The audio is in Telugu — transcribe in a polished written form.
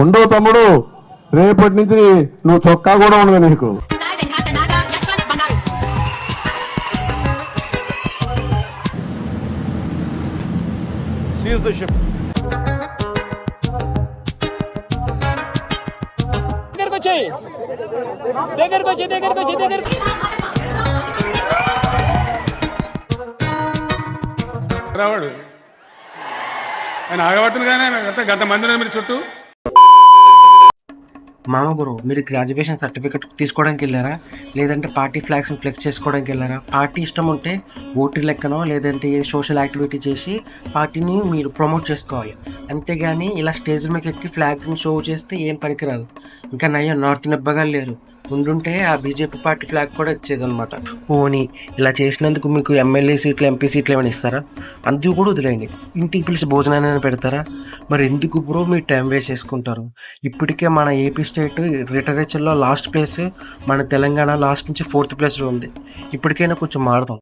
ఉండవు తమ్ముడు, రేపటి నుంచి నువ్వు చొక్కా కూడా ఉండదు నీకు. రావాడు ఆయన ఆగబడుతుంది కానీ గత మంది మీరు చుట్టూ. మామ బ్రో, మీరు గ్రాడ్యుయేషన్ సర్టిఫికెట్ తీసుకోవడానికి వెళ్ళారా, లేదంటే పార్టీ ఫ్లాగ్స్ని ఫ్లెక్స్ చేసుకోవడానికి వెళ్ళారా? పార్టీ ఇష్టం ఉంటే ఓటు లెక్కనో లేదంటే సోషల్ యాక్టివిటీ చేసి పార్టీని మీరు ప్రమోట్ చేసుకోవాలి, అంతేగాని ఇలా స్టేజ్ మీద ఎక్కి ఫ్లాగ్ని షో చేస్తే ఏం పనికిరాదు. ఇంకా నయ్య నార్త్ నిబ్బగా లేరు, ఉండుంటే ఆ బీజేపీ పార్టీ ఫ్లాగ్ కూడా ఇచ్చేది అనమాట. పోనీ ఇలా చేసినందుకు మీకు ఎమ్మెల్యే సీట్లు ఎంపీ సీట్లు ఏమైనా ఇస్తారా? అందుకు కూడా వదిలేయండి, ఇంటికి పిలిచి భోజనాన్ని పెడతారా? మరి ఎందుకు బ్రో మీరు టైం వేస్ట్ చేసుకుంటారు? ఇప్పటికే మన ఏపీ స్టేట్ లిటరేచర్లో లాస్ట్ ప్లేస్, మన తెలంగాణ లాస్ట్ నుంచి 4th ప్లేస్లో ఉంది. ఇప్పటికైనా కొంచెం మారుదాం.